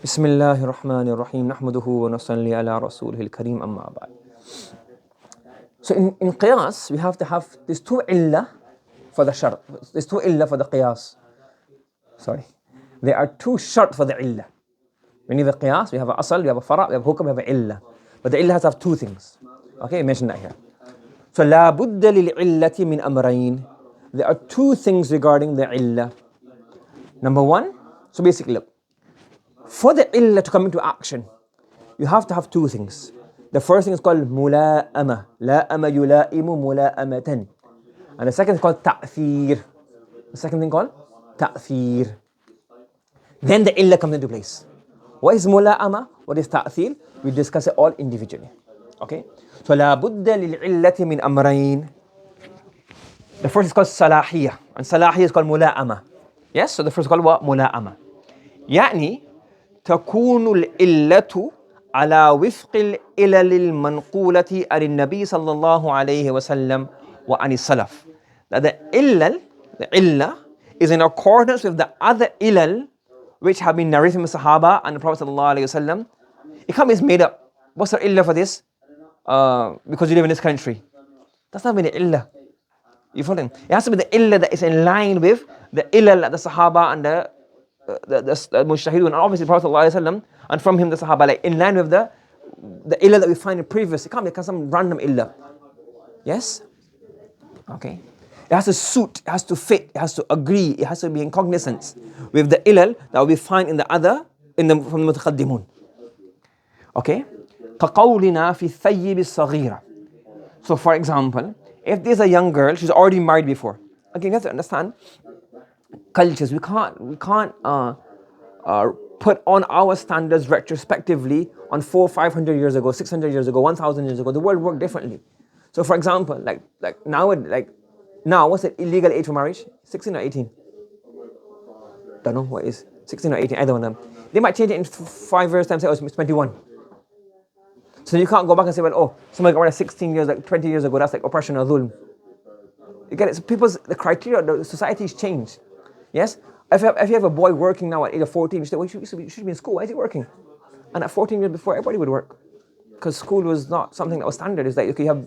بسم الله الرحمن الرحيم نحمده ونصلي على رسوله الكريم أما بعد. So in qiyas, we have to have, there's two illah for the shart. There's two illah for the qiyas. Sorry. There are two shart for the illah. When you have a qiyas, we have a asal, we have a fara', we have a hukam, we have a illah. But the illah has to have two things. Okay, I mentioned that here. So لا بد للعلة من أمرين. There are two things regarding the illah. Number one, so basically look, for the illah to come into action, you have to have two things. The first thing is called mula'ama. La'ama yula'imu mula'amatan. And the second is called ta'thir. The second thing called ta'thir. Then the illah comes into place. What is mula'ama? What is ta'thir? We discuss it all individually. Okay? So لا بد للعلة من أمرين. The first is called salahiyah. And salahiyah is called mula'ama. Yes? So the first is called what? Mula'ama. يعني تكون العلة على وفق العلل المنقولة عن النبي صلى الله عليه وسلم وعن السلف. That the illah is in accordance with the other ilal which have been narrated from the Sahaba and the Prophet صلى الله عليه وسلم. It can't be made up. What's the illah for this? Because you live in this country. That's not really illah. You follow? It has to be the illah that is in line with the ilal that the Sahaba and the Mujtahidun, and obviously Prophet ﷺ, and from him the Sahaba, like in line with the illah that we find in previous. It can't be some random illah. Yes? Okay. It has to suit, it has to fit, it has to agree, it has to be in cognizance with the ilal that we find in the other, from the Mutaqaddimun. Okay? كَقَوْلِنَا فِي الثَّيِّبِ الصَّغِيرَةِ. So for example, if there's a young girl, she's already married before. Again, you have to understand cultures. We can't put on our standards retrospectively on 400-500 years ago, 600 years ago, 1,000 years ago. The world worked differently. So for example, now, what's the illegal age for marriage? 16 or 18? Don't know what is 16 or 18. Either one of them. They might change it in 5 years' time. Say, oh, it's 21. So you can't go back and say, well, oh, somebody got married 16 years, 20 years ago. That's like oppression or dhulm. You get it? So the criteria, the society's changed. Yes? If you have a boy working now at age of 14, you say, well, you should be in school. Why is he working? And at 14 years before, everybody would work. Because school was not something that was standard. It's like, okay, you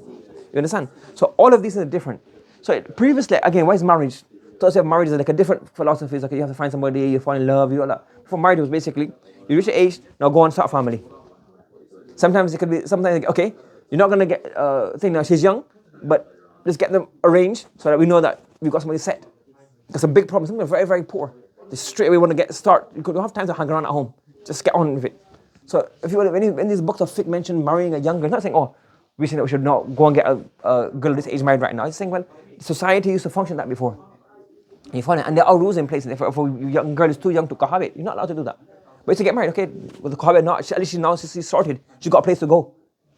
understand? So all of these things are different. So previously, again, why is marriage? Those of marriage is like a different philosophy. It's like you have to find somebody, you fall in love, you all that. Before marriage was basically, you reach the age, now go and start a family. Sometimes it could be, like, okay, you're not going to get a thing now, she's young, but let's get them arranged so that we know that we've got somebody set. That's a big problem. Some people are very, very poor. They straight away want to start. You don't have time to hang around at home. Just get on with it. So if you want, when these books of fiqh mention marrying a young girl, not saying, oh, we should not go and get a girl this age married right now. It's saying, well, society used to function that before. You follow it? And there are rules in place. If a young girl is too young to cohabit, you're not allowed to do that. But to get married, okay, with the cohabit, not, at least she's sorted. She's got a place to go.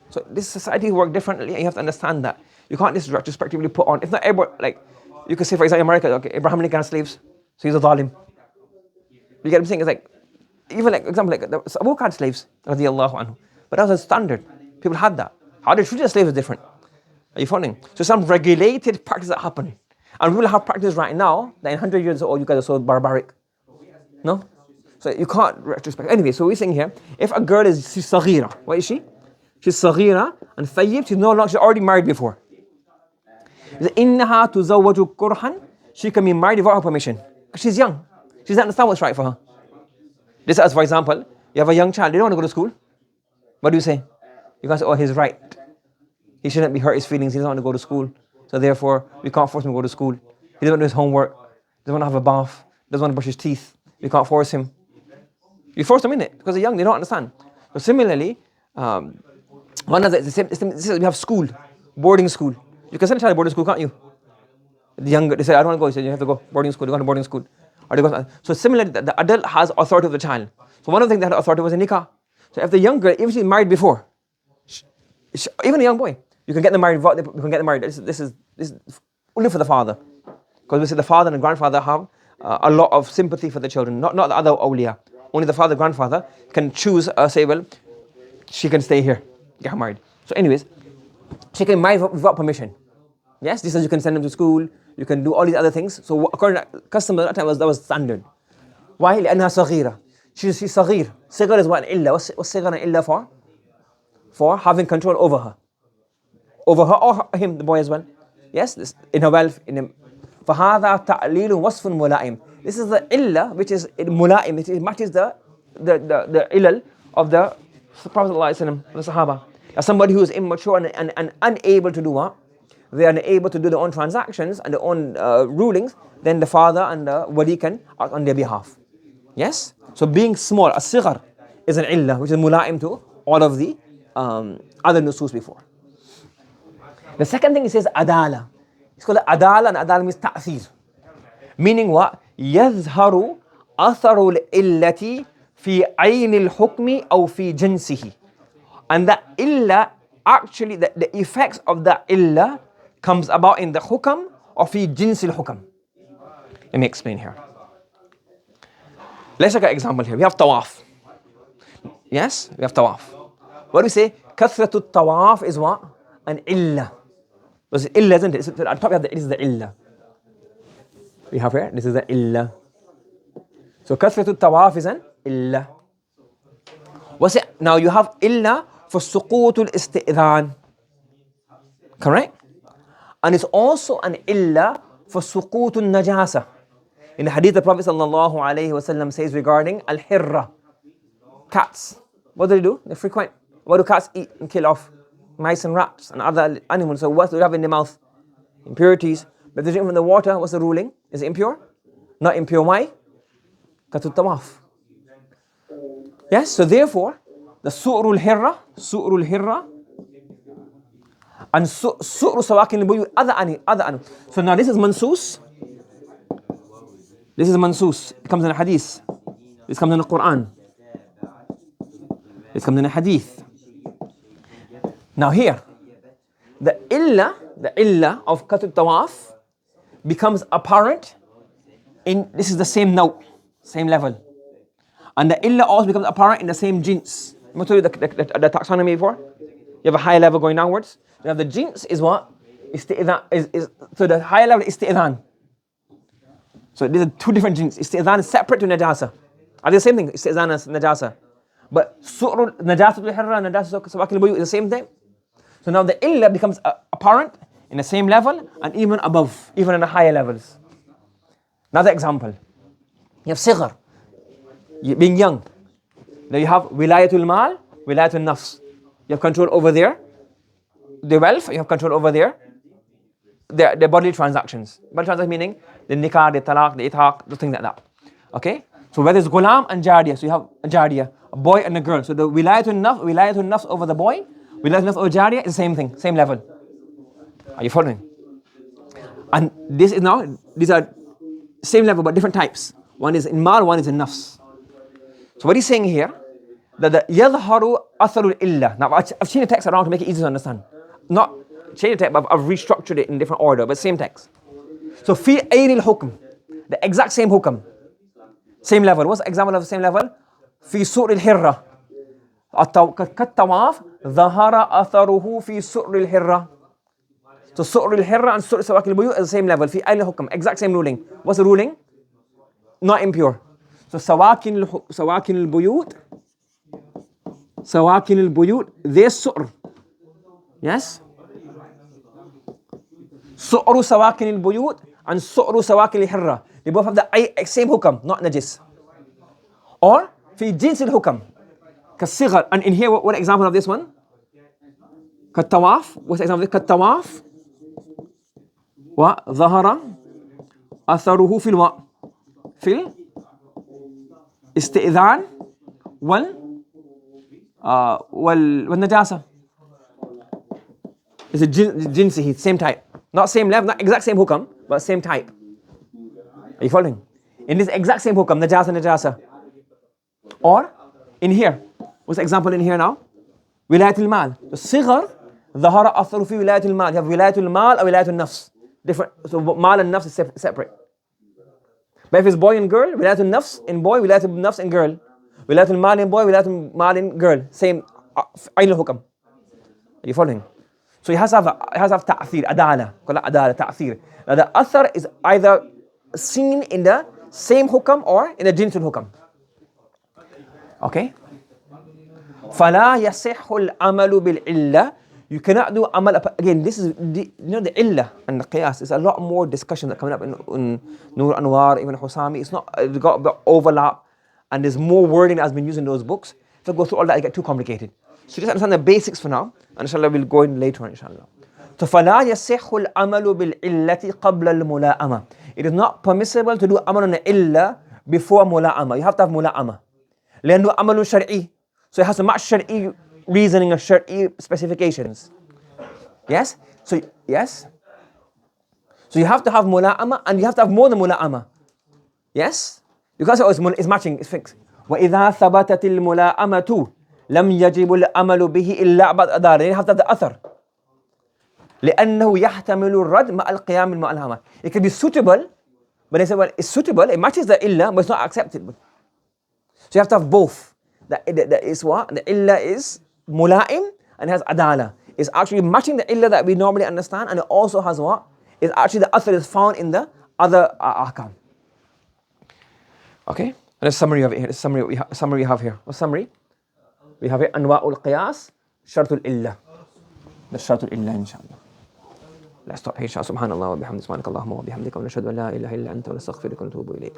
So this society works differently, and you have to understand that. You can't just retrospectively put on, if not everybody, like, you could say, for example, in America, okay, Abraham Lincoln had slaves, so he's a zalim. You get what I'm saying? It's like, even like, example, like, Abu Bakr had slaves, radiallahu anhu. But that was a standard. People had that. How they treated slaves is different. Are you following? So some regulated practice that happen. And we will have practice right now that in 100 years, oh, you guys are so barbaric. No? So you can't retrospect. Anyway, so we're saying here, if a girl she's saghira, what is she? She's saghira and thayyib, she's already married before. إِنَّهَا تُزَوَّجُ كُرْحًا. She can be married without her permission. Because she's young. She doesn't understand what's right for her. This is, for example, you have a young child, they don't want to go to school. What do you say? You can't say, oh, he's right. He shouldn't be hurt his feelings, he doesn't want to go to school. So therefore, we can't force him to go to school. He doesn't want to do his homework. Doesn't want to have a bath. Doesn't want to brush his teeth. We can't force him. You force them in it because they're young, they don't understand. So similarly, one of we have school, boarding school. You can send a child to boarding school, can't you? The younger, they say, I don't want to go. You say, you have to go boarding school. You go to boarding school. So similarly, the adult has authority of the child. So one of the things that had authority was in nikah. So if the young girl, even she's married before, even a young boy, you can get them married. You can get them married. This is only for the father, because we say the father and the grandfather have a lot of sympathy for the children. Not the other awliya. Only the father, grandfather can choose. Say, well, she can stay here, get her married. So, anyways, she can marry without permission. Yes, this is you can send them to school. You can do all these other things. So according to custom at that time, that was standard. Why? لأنها صغيرة. She's صغير. صغر is what? Illa. What's صغر and illa for? For having control over her. Over her or him, the boy as well. Yes, this, in her wealth. فَهَذَا تَعْلِيلٌ وَصْفٌ مُلَائِمٌ. This is the illa, which is mula'im. It matches the ilal of the Prophet ﷺ, the Sahaba. As somebody who is immature and unable to do what? They are unable to do their own transactions and their own rulings, then the father and the wali can act on their behalf. Yes? So being small, as-sighar, is an illah, which is mula'im to all of the other nusus before. The second thing, it says adala. It's called adala, and adala means ta'thir. Meaning what? يظهر أثر الإلة في عين الحكم أو في جنسه. And the illa, actually the effects of the illa comes about in the hukam or fi jinsil hukam. Let me explain here. Let's take an example here. We have tawaf. Yes, we have tawaf. What do we say? Kathratu tawaf is what? An illa. This is illa, isn't it? At top of this is the illa. We have here, this is the illa. So kathratu tawaf is an illa. What's it? Now you have illa for suqutul isti'dhan. Correct? And it's also an illa for suqutul najasa. In the hadith, the Prophet sallallahu alayhi wasallam says regarding al-hirra, cats. What do? They frequent. What do cats eat and kill off? Mice and rats and other animals. So what do they have in their mouth? Impurities. But if they drink from the water, what's the ruling? Is it impure? Not impure. Why? Katut tawaf. Yes, so therefore, the su'rul hirra, and su'ru sawakin al-buyu, other animals. So now this is mansus. This is mansus. It comes in a hadith. This comes in the Quran. This comes in a hadith. Now here, the illa of katut tawaf becomes apparent in, this is the same note, same level. And the illa also becomes apparent in the same jins. I'm going to tell you the taxonomy before. You have a high level going downwards. You have the jins is what? So the high level is isti'dhan. So these are two different jins. Isti'dhan is separate to najasa. Are they the same thing? Isti'dhan is najasa. But su'rul najasa tul hirra, najasa sawakil buyu is the same thing. So now the illa becomes apparent in the same level and even above, even in the higher levels. Another example. You have sighar, being young. Then you have wilayatul mal, wilayatul nafs. You have control over their wealth, you have control over their bodily transactions. Bodily transactions meaning the nikah, the talaq, the itaq, the things like that. Okay? So whether it's ghulam and jariyah, so you have a jariyah, a boy and a girl. So the wilayatul nafs over the boy, wilayatul nafs over jariyah is the same thing, same level. Are you following? And this is now, these are same level but different types. One is in mal, one is in nafs. So what he's saying here, that the yadharu atharul illa. Now I've changed the text around to make it easy to understand. Not changed the text, but I've restructured it in different order, but same text. So fi aynil hukm, the exact same hukm, same level. What's the example of the same level? Fi su'ril hirra. Kat-tawaf, dhahara atharuhu fi su'ril hirra. So su'ril hirra and su'ril sawakil buyu is the same level. Fi aynil hukm, exact same ruling. What's the ruling? Not impure. So sawakin al-buyut, they're su'r. Yes? Su'ru sawakin al-buyut and su'ru sawakin al-hirra. They both have the same hukam, not najis. Or fi jins al-hukam, ka-sighar. And in here, what example of this one? Kat-tawaf. What's the example of this? Kat-tawaf. Wa dhahara atharuhu fil wa? Fil استئذان والنجاسة. It's a jinsi, same type. Not same level, not exact same hukam, but same type. Are you following? In this exact same hukam, najasa. Or in here, what's the example in here now? Wilayatul mal. The sighar, dhahara atharu fi wilayatul mal. You have wilayatul mal or wilayatul nafs. Different. So mal and nafs is separate. But if it's boy and girl, wilayatul nafs in boy, wilayatul nafs in girl. Wilayatul mal in boy, wilayatul mal in girl. Same aynul hukam. Are you following? So it has to have ta'thir, adala. Call it adala, ta'thir. Now the athar is either seen in the same hukam or in the jinsul hukam. Okay? فَلَا يَصِحُّ الْعَمَلُ بِالْعِلَّةِ. You cannot do amal. Again, this is the illah and the qiyas. There's a lot more discussion that coming up in Nur Anwar, Ibn Husami. It's not, it's got a bit overlap, and there's more wording that has been used in those books. If I go through all that, it get too complicated. So just understand the basics for now, and inshallah we'll go in later on, inshallah. So فَلَا يَصِحُّ الْعَمَلُ بِالْعِلَّةِ قَبْلَ الْمُلَائَمَةِ. It is not permissible to do amal on the illah before mula'ama. You have to have mula'ama. لأنه عمل شرعي. So it has to match Shari'i reasoning of Shari'i specifications. Yes? So, yes? So you have to have mula'ama, and you have to have more than mula'ama. Yes? Because it's matching, it's fixed. وَإِذَا ثَبَتَتِ الْمُلَائَمَةُ لَمْ يَجِبُ الْأَمَلُ بِهِ إِلَّا بَعْدَ أَدَارٍ. You have to have the أثر. لأنه يحتمل الرد مع القيام المعلمة. It can be suitable, but they say, well, it's suitable, it matches the illah, but it's not acceptable. So you have to have both. That is what? The illah is mula'im and has adala. It's actually matching the illah that we normally understand, and it also has what? It's actually the athar is found in the other ahkam. Okay? And a summary of it here. Summary we have here. What summary? We have here Anwa'ul Qiyas, Shartul Illah. The Shartul Illah, inshallah. Let's stop here. Subhanallah wa bihamdihi, subhanakallahumma wa bihamdika, wa nashhadu an la ilaha illa anta, wa nastaghfiruka wa natubu ilayk.